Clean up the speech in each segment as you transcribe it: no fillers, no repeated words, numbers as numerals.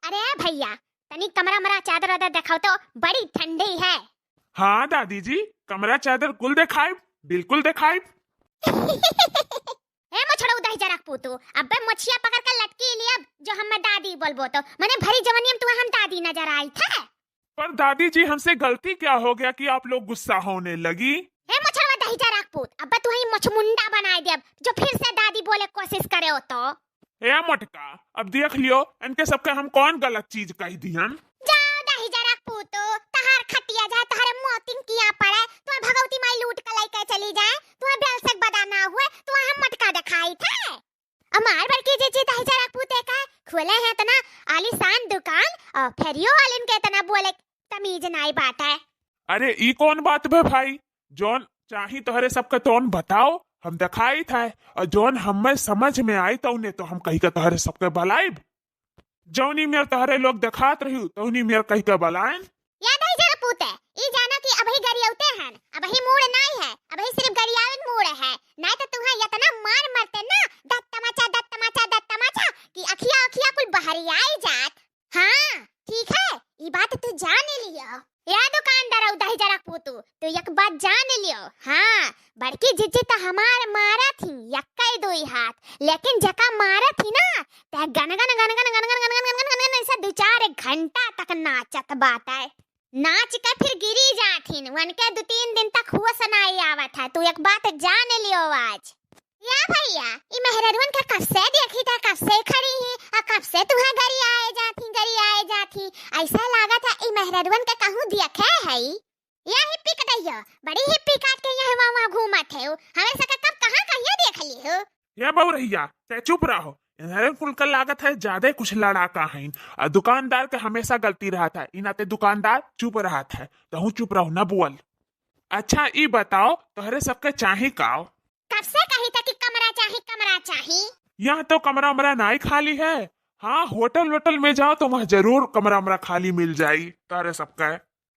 अरे भैया तनी कमरा मरा चादर वादर दिखाओ तो, बड़ी ठंडी है। हाँ दादी जी, कमरा चादर कुल दिखाई, बिल्कुल दिखाई। ए मछड़ा उदाही जरा पूतू, अबे मछिया पकड़ कर लटकी लिया जो हम दादी बोलबो तो मने भरी जवानी में तू हम दादी नजर आई था। पर दादी जी हमसे गलती क्या हो गया कि आप लोग गुस्सा होने लगी? ए मछड़ा उदाही जरा पूत, अबे तू ही मछमुंडा बनाए दे जो फिर से दादी बोले कोशिश करे हो तो। ए मटका, अब देख लियो इनके सबके हम कौन गलत चीज कह दियन। जाओ दाही जरा पूतू, तहार खटिया जाए तहारे मोतिन किया पड़े, तू भगवती माई लूट के लेके चली जाए, तू बेलसक बदाना हुए, तू हम मटका दिखाई थे। हमार बड़की जीजी दाही जरा पूते का खोले है तना आलीशान दुकान और फेरियो वालिन के तना बोले तमीज नाई बात है। अरे ई कौन बात बे भाई, जोन चाही तोहरे सबके तोन बताओ, हम दिखाई था और जोन हमें समझ में आई तो उन्हें तो हम कही के तोहरे सबके बलाइब, जौनी मेर तोहरे लोग दिखात रही तौनी मेर कही के बलायन। याद है जरा पूते, ई जाना कि अभी गरियाउते हैं, अभी मूड नहीं है, अभी सिर्फ गरियावन मूड है, नहीं तो तुम्हें इतना मार मरते ना दत तमाचा कि अखिया अखिया कुल बहरी आई जात। हाँ ठीक है, ये बात तू जान लियो। या दुकानदार उदाही जरा पूतू, तो एक बात जान लियो। हाँ बड़की जिज्जी तो हमार मारा थी यक्कई दुई हाथ, लेकिन जका मारा थी ना ते gun gun gun gun gun gun gun gun gun gun ऐसा 2-4 घंटा तक नाचत बात है, नाच के फिर गिरी जाथिन, वन के 2-3 दिन तक हुआ सनाई आवत है। तू एक बात जान लियो आज। या भैया ई मेहरवन का कब से देखी था, कब से खड़ी है और कब से तुम्हारे गरी आए जाती, ऐसा लगा था ई मेहरवन का कहूं देखे है। या हिप्पी कटैया बड़ी हिप्पी काट के यहाँ वहाँ घूमत है, हमें सका कब कहाँ कहिया देख ली हो। ये बहु रहिया ते चुप रहो, इन्हें कुल का लागत है ज्यादा कुछ लड़ाका है और दुकानदार के हमेशा गलती रहा था, इनाते दुकानदार चुप रहा था तो हूँ चुप रहो न बोल। अच्छा ई बताओ तोहरे सबके चाही काओ? कब से कही था कि कमरा चाही। यहाँ तो कमरा मरा नहीं खाली है, हाँ होटल वोटल में जाओ तो वहाँ जरूर कमरा मरा खाली मिल जाई तारे सबका।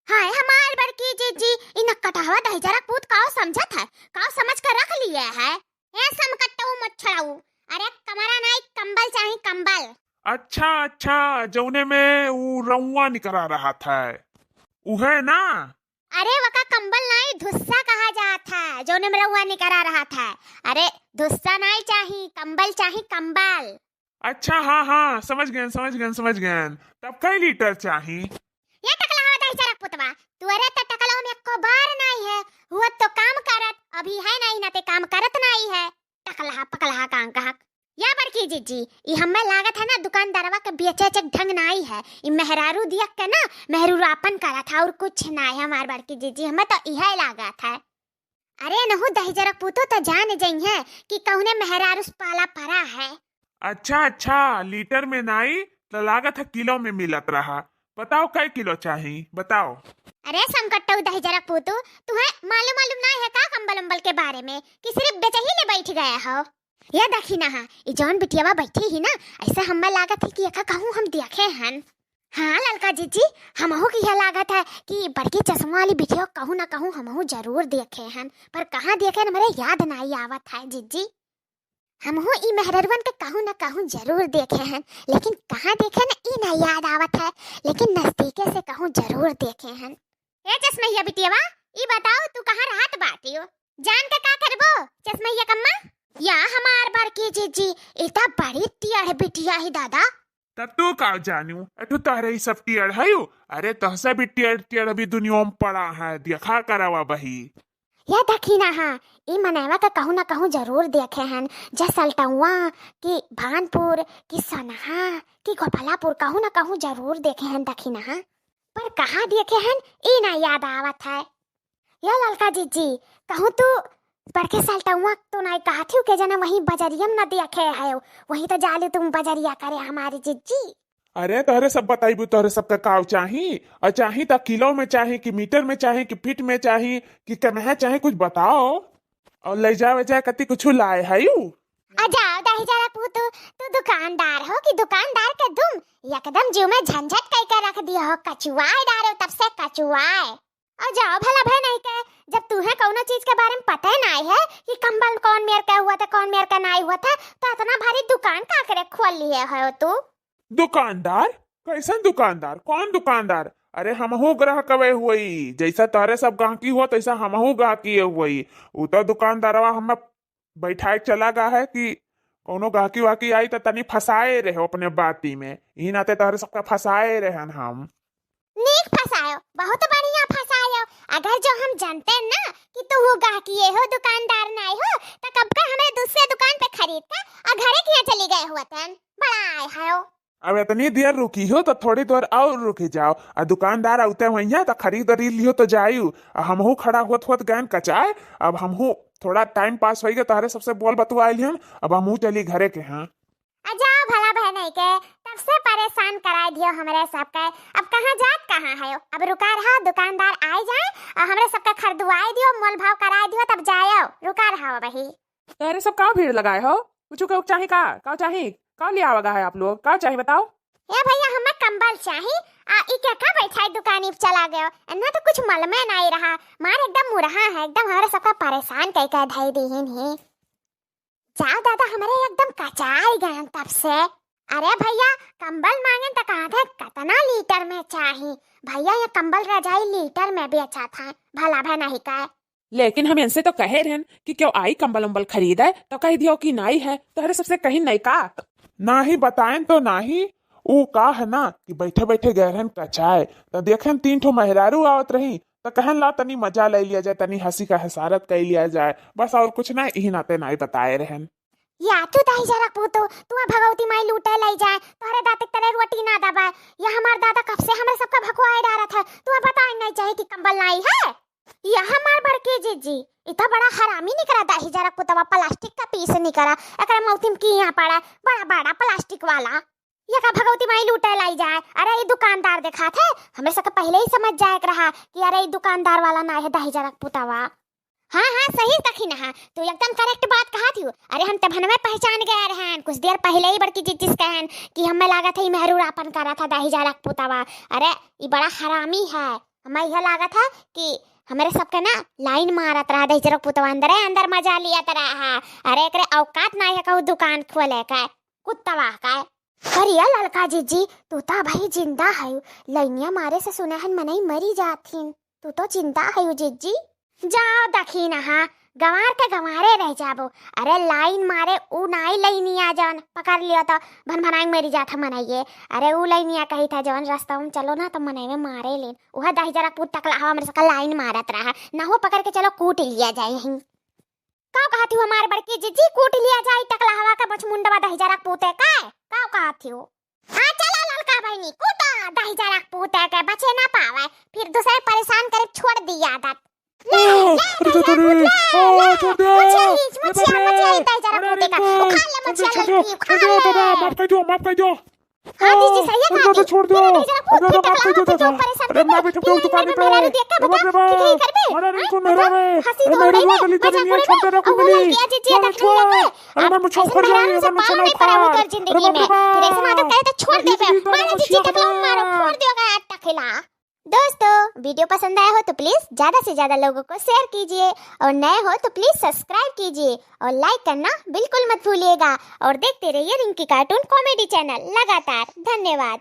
हाय हमार बड़की जीजी इन कटावा दही जरा पूत काओ समझत है, काओ समझ कर रख लिया है। ए समकट्टू मच्छड़ाऊ, अरे कमरा नहीं कंबल चाही कंबल। अच्छा जौने में वो रउआ निकला रहा था उहे ना? अरे वका कंबल नहीं धुस्सा कहा जाता है, जो ने रउआ निकरा रहा था। अरे धुस्सा नहीं चाही, कंबल चाही कंबल। अच्छा हाँ समझ गए। तब कई लीटर चाही? ये टकला हो दही जरा पुतवा, तू अरे तो टकला में एको बार नहीं है, हुआ तो काम करत अभी है नहीं ना ते काम करत नहीं है, टकला पकला कां कहा। या बड़की जीजी ई हमें लागत है ना दुकानदारवा के बेचे ढंग नहीं है, ई मेहरारू दिया के ना मेहरूरापन करा था और कुछ ना है। हमार बड़की जीजी हमें तो यह लागत है। अरे नहु दही जरा पूतो तो जान जाई है कि कौने मेहरारू पाला परा है। अच्छा लीटर में नहीं तो लागत है किलो में मिलत रहा, बताओ कई किलो चाही बताओ। अरे संकट्टू दही जरा पूतो, तुम्हें मालूम नहीं है का कंबल उम्बल के बारे में कि सिर्फ बेचे ही ले बैठ गया हो। या देखी ना हाँ ये जौन बिटियावा बैठी ही ना, ऐसा हमें लागत है कि एका कहूँ हम देखे हन। हाँ ललका जीजी हमहू की यह लागत है कि बड़की चश्मा वाली बिटिया कहूँ ना कहूँ हमहू जरूर देखे हन, पर कहाँ देखे न मेरे याद नहीं आवत है जीजी। हमहू ई मेहरवन के कहूँ ना कहूँ जरूर देखे हन, लेकिन कहाँ देखे न ई नहीं याद आवत है, लेकिन नजदीके से कहूँ जरूर देखे हन। ए चश्मैया बिटियावा ई बताओ तू कहाँ रहत बाटी हो, जान के का करबो चश्मैया कम्मा? या हमार बड़की जीजी इतना बड़ी टियर बिटिया ही दादा। तब तू का जानू अठू तारे ही सब टियर है यू? अरे तहसा भी टियर अभी दुनिया में पड़ा है, देखा करावा बही। या देखी ना हाँ ई मनेवा का कहूँ ना कहूँ जरूर देखे हन, जसलटुआ कि भानपुर कि सनहा कि गोपालापुर कहूँ ना कहूँ जरूर देखे हन देखी ना हाँ, पर कहाँ देखे हन ई ना याद आवत है। या ललका जीजी कहूँ तू बड़के सालटुआ तो नहीं कहा थी के जना वहीं बजरिया में न देखे है, वहीं तो जाले तुम बजरिया करे हमारी जीजी। अरे तोहरे सब बताइबू तोहरे सबका काव चाही, और चाही तो किलो में चाही कि मीटर में चाही कि फीट में चाही कि कमहे चाही कुछ बताओ, और ले जाए कति कुछ लाए है यू। अजाओ दही जरा पूतू, तू दुकानदार हो कि दुकानदार के तुम एकदम जीव में झंझट कई कर रख दिया हो, कचुआए डारो तब से कचुआए। और जाओ भला भय नहीं के, जब तुम्हें कौनो चीज के बारे में पता ही नहीं है कि कंबल कौन मेर का हुआ था कौन मेर का नहीं हुआ था, तो इतना भारी दुकान का करे खोल लिए हो तू? दुकानदार कैसन दुकानदार? कौन दुकानदार? अरे हमहू ग्राहक कवे हुई, जैसा तोहरे सब गाहकी हो तैसा हमहू गाहकी हुई। उ तो दुकानदारवा हमें बैठाए चला गा है कि कोनो गाहकी वाकी आई तो तनी फंसाए रहे अपने बाती में, ई नाते तोहरे सबका फंसाए रहन हम। नीक फसायो, बहुत बढ़िया फसायो। अगर जो हम जानते ना कि तू वो गाहकी हो दुकानदार नहीं हो तो कब का हमें दूसरे दुकान पे खरीद कर और घरे किया चली गए हुआ तन बड़ा आए हो। अब इतनी देर रुकी हो तो थोड़ी देर और रुकी जाओ, और दुकानदार आते हुई तो खरीद लियो तो जायू। हमहू खड़ा होत गैन कचाए, अब हमहू थोड़ा टाइम पास हो गया तोहरे सबसे बोल बतुआइल हम, अब हमहू चली घरे के। हाँ जाओ भला बहन के तब से परेशान करा दियो हमरे सबके। अब कहाँ जात कहाँ है? अब रुका रहा दुकानदार आए जाए और हमरे सबके खरीदवाई दियो, मोल भाव करा दियो तब जायो। रुका रहा वही। तेरे सब का भीड़ लगाए हो? कुछ का चाहिए का चाहिए का लिया आवागा है आप लोग? का चाहिए बताओ? ये भैया हमें कंबल चाहिए। ई क्या का बैठा है दुकानी पे चला गयो? इन्ना तो कुछ मल में नहीं रहा। मार एकदम मुरहा है, एकदम हमारे सबका परेशान कई का धाई दीहिन है। जाओ दादा हमारे एकदम कचाई गए तब से। अरे भैया कंबल मांगे तो कहा था कितना लीटर में चाहिए? भैया ये कंबल रजाई लीटर में भी अच्छा था, भला भला नहीं का। लेकिन हम इनसे तो कहे रहन कि क्यों आई कंबल उम्बल खरीदे, तो कह दियो कि नहीं है, तो हरे सबसे कहीं नहीं का ना ही बताएं तो ना ही। ऊ का है ना कि बैठे बैठे गए रहन कचाए तो देखें 3 ठो मेहरारू आवत रही तो कहन ला तनी मजा ले लिया जाए, तनी हंसी का हसारत कर लिया जाए, बस और कुछ ना ही नाते नहीं बताए रहन। या तू दाई जरा पूतो तू भगवती माई लूटे ले जाए तोरे दाते तेरे रोटी ना दबा। ये हमार दादा कब से हमें सबका भगवाए डारा था, तू बताए नहीं चाहिए कि कंबल नहीं है। यह हमार बड़के जीजी इतना बड़ा हरामी निकला दाही जरा पुतवा प्लास्टिक का पीस निकला एकरा मौतिम की यहाँ पड़ा बड़ा बड़ा प्लास्टिक वाला। ये का भगवती माई लूटे लाई जाए। अरे ये दुकानदार देखा थे हमें सबका पहले ही समझ जाए रहा कि अरे ये दुकानदार वाला ना है दाही जरा पुतवा। हाँ हाँ सही कखी ना, तू एकदम करेक्ट बात कहा थी। अरे हम तब हमें पहचान गए रहन कुछ देर पहले ही बड़की जिस कहन कि हमें लगा था मेहरूरापन करा था दाही जरा पुतवा। अरे ये बड़ा हरामी है, हमें यह लगा था कि हमारे सबके ना लाइन मारत रहा दही जरा पुतवा अंदर अंदर मजा लिया रहा। अरे एकरे औकात ना है कहू दुकान खोले का कुत्तवा का। करिया लड़का जीजी तू तो भाई जिंदा है, लाइनिया मारे से सुने हन मनई मरी जाथिन, तू तो जिंदा है जीजी। जाओ दखी नहा गंवार के गंवारे रह जाबो। अरे लाइन मारे ऊ नाई लाइनिया जौन पकड़ लियो तो भन भनाई मरी जाता मनाइए। अरे ऊ लाइनिया कही था जौन रास्ता में चलो ना तो मनाई में मारे लेन वह दही जरा पूत तकला हवा मेरे सका लाइन मारत रहा ना हो पकड़ के चलो कूट लिया जाए। यहीं का कहती हो हमारे बड़की जीजी कूट लिया जाए टकला हवा का बच मुंडवा दही जरा पूते का कहती हो? हाँ चलो लड़का बहनी कूटा दही जरा पूते के बचे ना पावे फिर दूसरे परेशान करे छोड़ दी आदत। माफ कर दो। हाँ दीदी सही है दादा छोड़ दो, माफ कर दो दादा। अरे मैं भी तो दुकान पे अरे अरे नहीं सुन रहा मैं, अरे मेरे को गली तो नहीं छोड़ दे रखो गली अरे मैं मुझे छोड़ जाऊंगी अगर मुझे ना खा जिंदगी में फिर ऐसे मदद करे तो छोड़ दे मारो जीजी तक मारो छोड़ दियोगा आटा खिला। दोस्तों वीडियो पसंद आया हो तो प्लीज ज्यादा से ज्यादा लोगों को शेयर कीजिए और नए हो तो प्लीज सब्सक्राइब कीजिए और लाइक करना बिल्कुल मत भूलिएगा और देखते रहिए रिंकी कार्टून कॉमेडी चैनल लगातार। धन्यवाद।